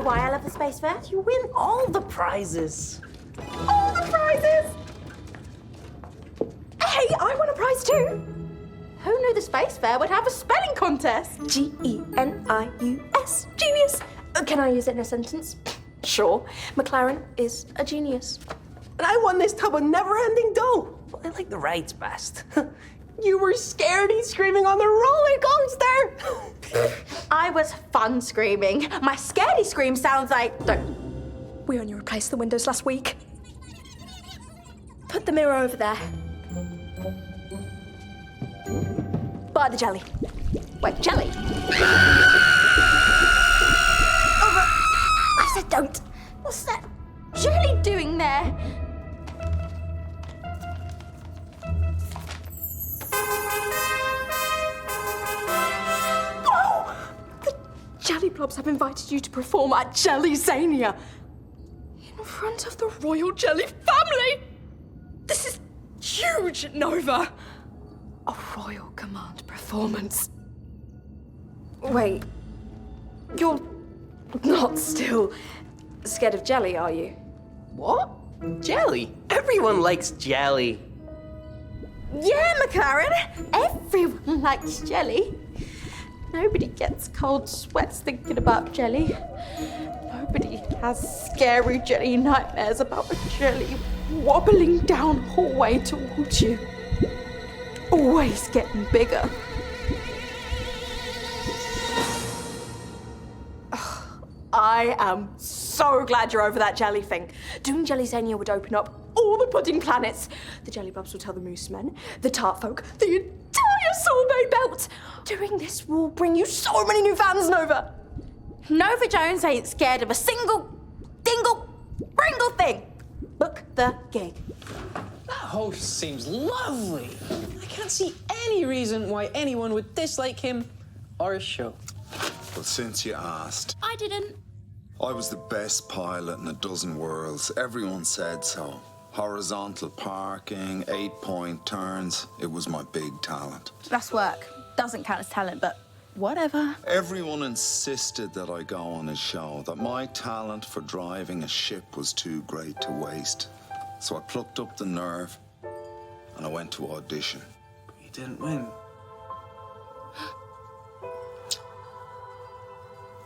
why I love the Space Fair? You win all the prizes. All the prizes! Hey, I won a prize too. Who knew the Space Fair would have a spelling contest? Genius. Genius. Can I use it in a sentence? Sure. McLaren is a genius. And I won this tub of never-ending dough. I like the rides best. You were scaredy screaming on the roller coaster. I was fun screaming. My scaredy scream sounds like... Don't. We only replaced the windows last week. Put the mirror over there. Buy the jelly. Wait, jelly? I said don't. What's that jelly doing there? Oh! The Jelly Blobs have invited you to perform at Jellyzania. In front of the royal jelly family. This is huge, Nova. A royal command performance. Wait, you're not still scared of jelly, are you? What? Jelly? Everyone likes jelly. Yeah, McLaren. Everyone likes jelly. Nobody gets cold sweats thinking about jelly. Nobody has scary jelly nightmares about a jelly wobbling down hallway towards you. Always getting bigger. I am so glad you're over that jelly thing. Doing Jellyzania would open up all the pudding planets. The Jelly Blobs will tell the Moose Men, the Tart Folk, the entire Sorbet Belt. Doing this will bring you so many new fans, Nova. Nova Jones ain't scared of a single, dingle, bringle thing. Book the gig. That host seems lovely. I can't see any reason why anyone would dislike him or his show. But since you asked, I didn't. I was the best pilot in a dozen worlds. Everyone said so. Horizontal parking, 8-point turns. It was my big talent. That's work. Doesn't count as talent, but whatever. Everyone insisted that I go on his show, that my talent for driving a ship was too great to waste. So I plucked up the nerve and I went to audition. But you didn't win.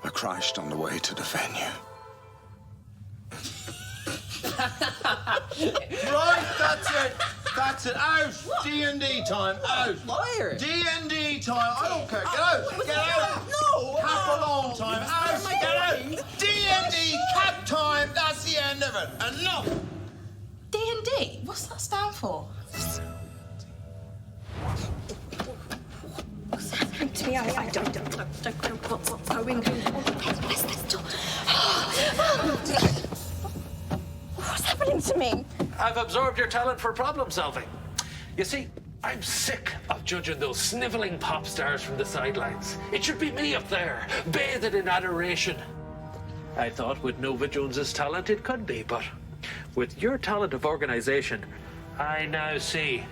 I crashed on the way to the venue. Right, that's it. That's it. Out. D&D time. Out. Liar. D&D time. I don't care. Get out. Get out. No. Cap alone time. Out. Get out. D&D cap time. That's the end of it. Enough. D&D? What's that stand for? What's happening to me? I don't know what's going on. What's happening to me? I've absorbed your talent for problem solving. You see, I'm sick of judging those snivelling pop stars from the sidelines. It should be me up there, bathed in adoration. I thought with Nova Jones's talent it could be, but with your talent of organization, I now see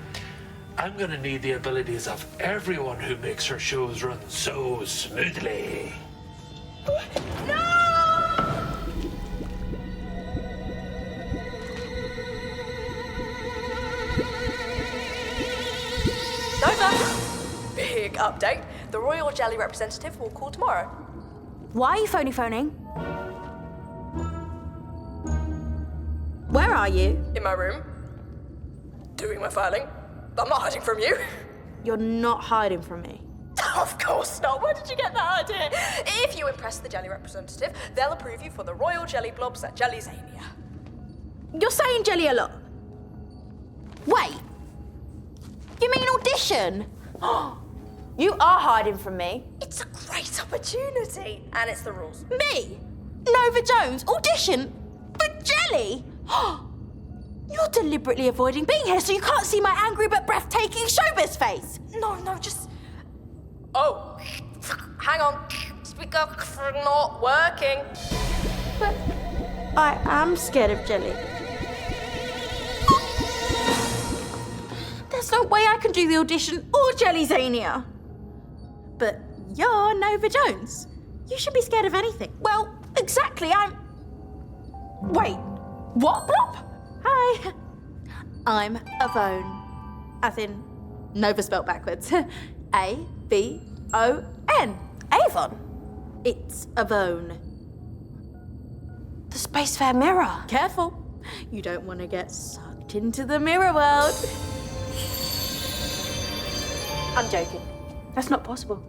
I'm gonna need the abilities of everyone who makes her shows run so smoothly. Nova! Big update. The Royal Jelly representative will call tomorrow. Why are you phoning? Where are you? In my room. Doing my filing. I'm not hiding from you. You're not hiding from me. Of course not. Where did you get that idea? If you impress the Jelly representative, they'll approve you for the Royal Jelly Blobs at Jellyzania. You're saying jelly a lot. Wait. You mean audition? You are hiding from me. It's a great opportunity. And it's the rules. Me? Nova Jones? Audition? For jelly? You're deliberately avoiding being here so you can't see my angry but breathtaking showbiz face. No, just... Oh, hang on. Speaker not working. But I am scared of jelly. There's no way I can do the audition or Jellyzania. But you're Nova Jones. You should be scared of anything. Well, exactly. Wait, what, Blop? Hi. I'm Avone. As in, Nova spelled backwards. A-V-O-N. Avon. It's Avone. The space fair mirror. Careful. You don't want to get sucked into the mirror world. I'm joking. That's not possible.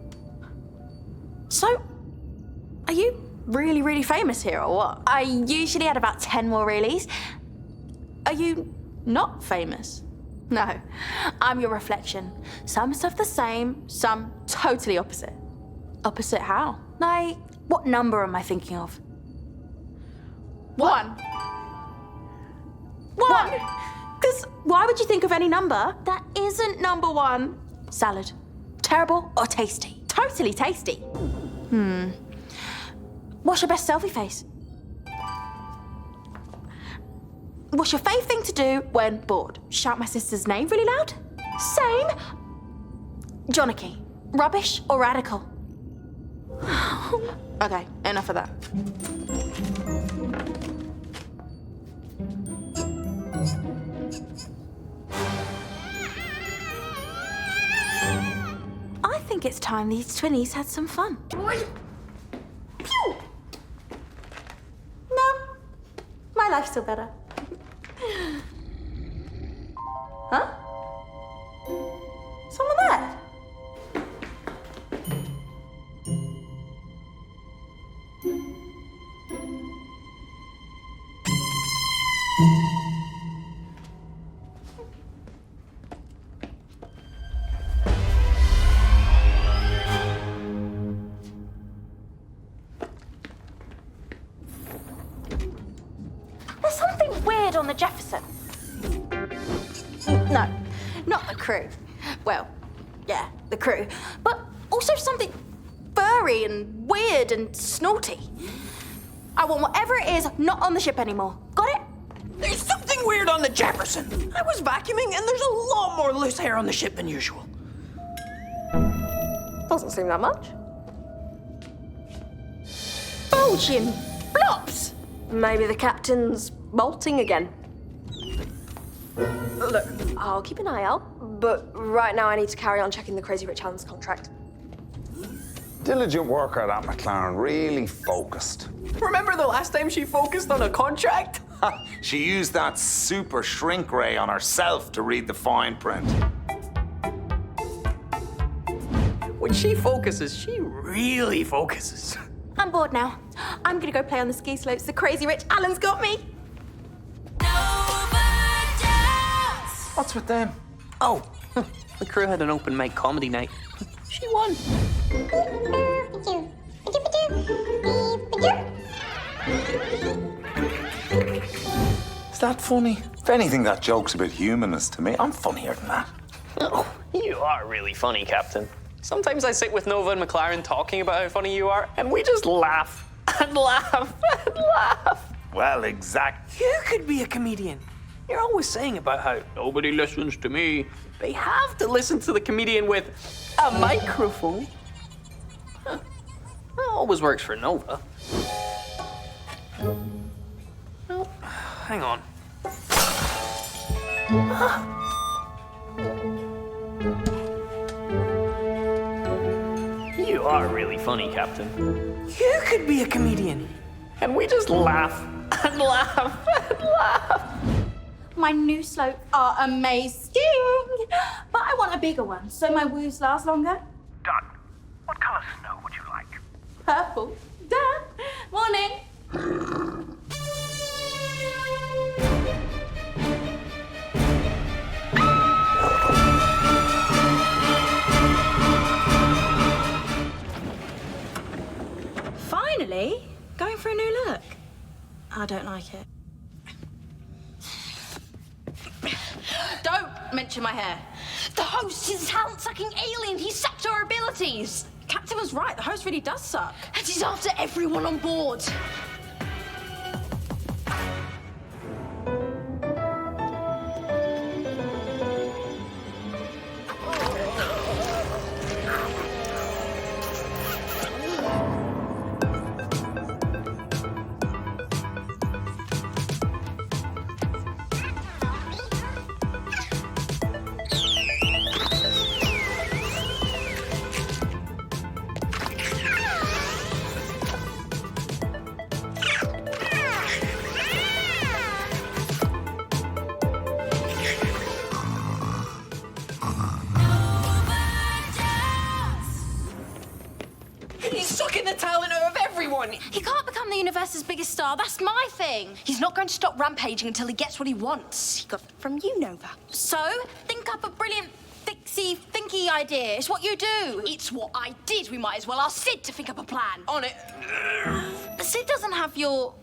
So, are you really, really famous here or what? I usually had about 10 more reelies. Are you not famous? No, I'm your reflection. Some stuff the same, some totally opposite. Opposite how? Like, what number am I thinking of? One. Because why would you think of any number that isn't number one? Salad. Terrible or tasty? Totally tasty. What's your best selfie face? What's your fave thing to do when bored? Shout my sister's name really loud? Same. Johnnicky. Rubbish or radical? Okay, enough of that. I think it's time these twinnies had some fun. Pew! No, my life's still better. Huh? Someone there? There's something weird on the Jefferson. No, not the crew. Well, yeah, the crew. But also something furry and weird and snorty. I want whatever it is not on the ship anymore. Got it? There's something weird on the Jefferson. I was vacuuming and there's a lot more loose hair on the ship than usual. Doesn't seem that much. Bulging blops. Maybe the captain's molting again. Look, I'll keep an eye out, but right now I need to carry on checking the Crazy Rich Hans contract. Diligent worker, that McLaren, really focused. Remember the last time she focused on a contract? She used that super shrink ray on herself to read the fine print. When she focuses, she really focuses. I'm bored now. I'm gonna go play on the ski slopes. The Crazy Rich Alan's got me. What's with them? Oh, the crew had an open mic comedy night. She won. Is that funny? If anything, that joke's a bit humanist to me. I'm funnier than that. Oh, you are really funny, Captain. Sometimes I sit with Nova and McLaren talking about how funny you are, and we just laugh and laugh and laugh. Well, exact. You could be a comedian. You're always saying about how nobody listens to me. They have to listen to the comedian with a microphone. Huh. That always works for Nova. Oh, hang on. You are really funny, Captain. You could be a comedian. And we just laugh and laugh and laugh. My new slopes are amazing, but I want a bigger one so my woos last longer. Done. What colour snow would you like? Purple. Duh. Morning. Finally, going for a new look. I don't like it. Don't mention my hair. The host is a talent-sucking alien. He sucked our abilities. Captain was right. The host really does suck. And he's after everyone on board. He can't become the universe's biggest star. That's my thing. He's not going to stop rampaging until he gets what he wants. He got it from you, Nova. So, think up a brilliant thinky idea. It's what you do. It's what I did. We might as well ask Sid to think up a plan. On it. Sid doesn't have your...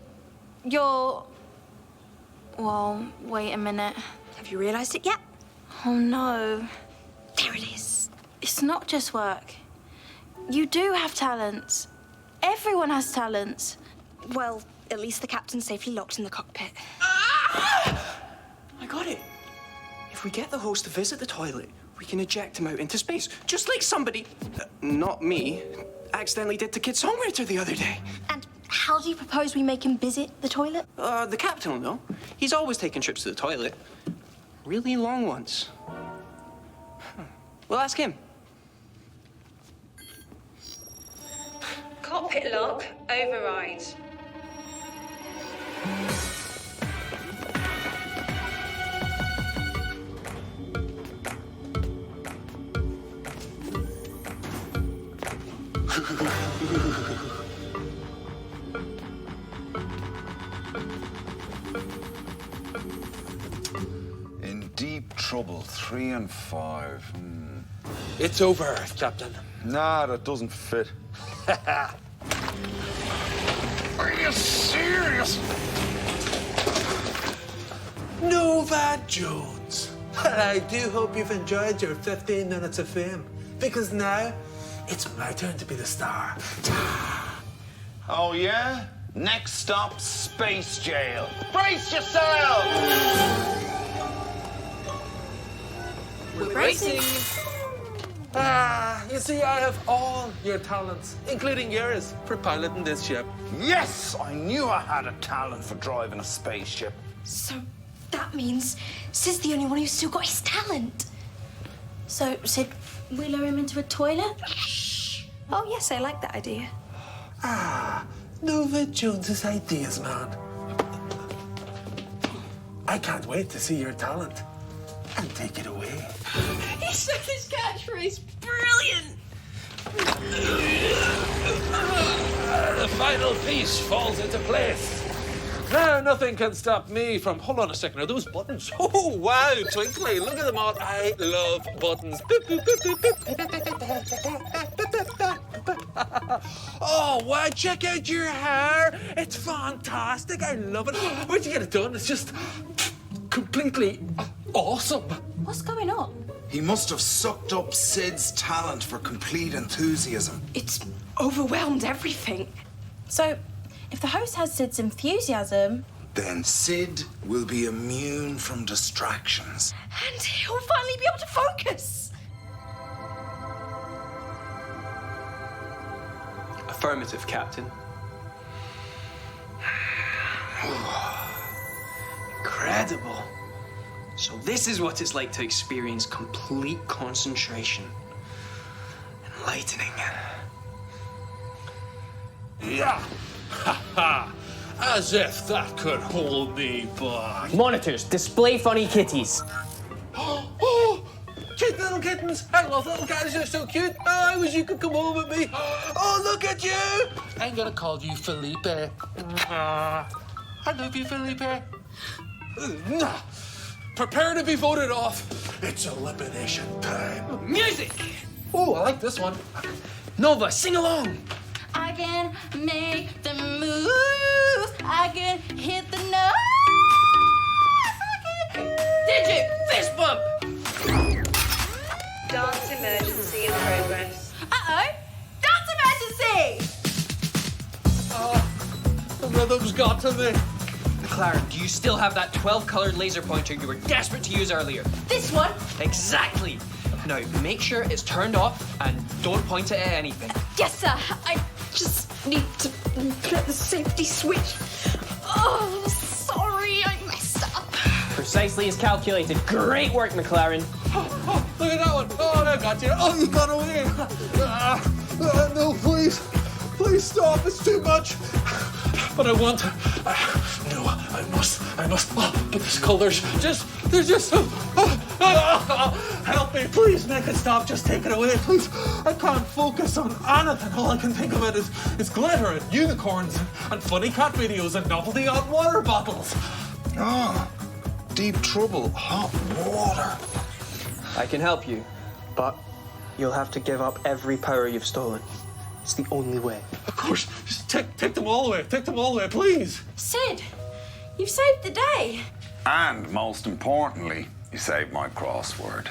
Well, wait a minute. Have you realised it yet? Oh, no. There it is. It's not just work. You do have talents. Everyone has talents. Well, at least the captain's safely locked in the cockpit. I got it. If we get the host to visit the toilet, we can eject him out into space, just like somebody, not me, accidentally did to Kid Songwriter the other day. And how do you propose we make him visit the toilet? The captain will know. He's always taking trips to the toilet. Really long ones. We'll ask him. Cockpit lock, override. In deep trouble, 3 and 5. It's over, Captain. Nah, that doesn't fit. Are you serious? Nova Jones. I do hope you've enjoyed your 15 minutes of fame, because now it's my turn to be the star. Oh, yeah? Next stop, space jail. Brace yourself! We're racing. You see, I have all your talents, including yours, for piloting this ship. Yes! I knew I had a talent for driving a spaceship. So that means Sid's the only one who's still got his talent. So, Sid, we lure him into a toilet? Oh, yes, I like that idea. Nova Jones's ideas, man. I can't wait to see your talent and take it away. He said his catchphrase. Brilliant. The final piece falls into place. Now nothing can stop me from... Hold on a second, are those buttons? Oh, wow, twinkly, look at them all. I love buttons. Oh, wow, check out your hair. It's fantastic, I love it. Where'd you get it done? It's just completely awesome. What's going on? He must have sucked up Sid's talent for complete enthusiasm. It's overwhelmed everything. So, if the host has Sid's enthusiasm... Then Sid will be immune from distractions. And he'll finally be able to focus. Affirmative, Captain. Incredible. So this is what it's like to experience complete concentration. Enlightening. Yeah. Ha ha. As if that could hold me back. Monitors, display funny kitties. Oh, cute little kittens. I love little cats. They're so cute. Oh, I wish you could come home with me. Oh, look at you. I'm gonna call you Felipe. I love you, Felipe. Prepare to be voted off. It's elimination time. Music! Oh, I like this one. Nova, sing along. I can make the moves. I can hit the notes. I can... Digit, fist bump. Dance emergency in progress. Uh-oh. Dance emergency! The rhythm's got to me. McLaren, do you still have that 12-colored laser pointer you were desperate to use earlier? This one? Exactly. Now, make sure it's turned off and don't point it at anything. Yes, sir. I just need to flip the safety switch. Oh, sorry, I messed up. Precisely as calculated. Great work, McLaren. Oh, look at that one. Oh, I got you. Oh, you got away. No, please. Please stop. It's too much. But I want to. No, I must. Oh, but this color's just. They're just so. Help me, please make it stop. Just take it away, please. I can't focus on anything. All I can think about is glitter and unicorns and funny cat videos and novelty hot water bottles. Ah, deep trouble, hot water. I can help you, but you'll have to give up every power you've stolen. It's the only way. Of course, just take them all away. Take them all away, please. Sid, you've saved the day. And most importantly, you saved my crossword.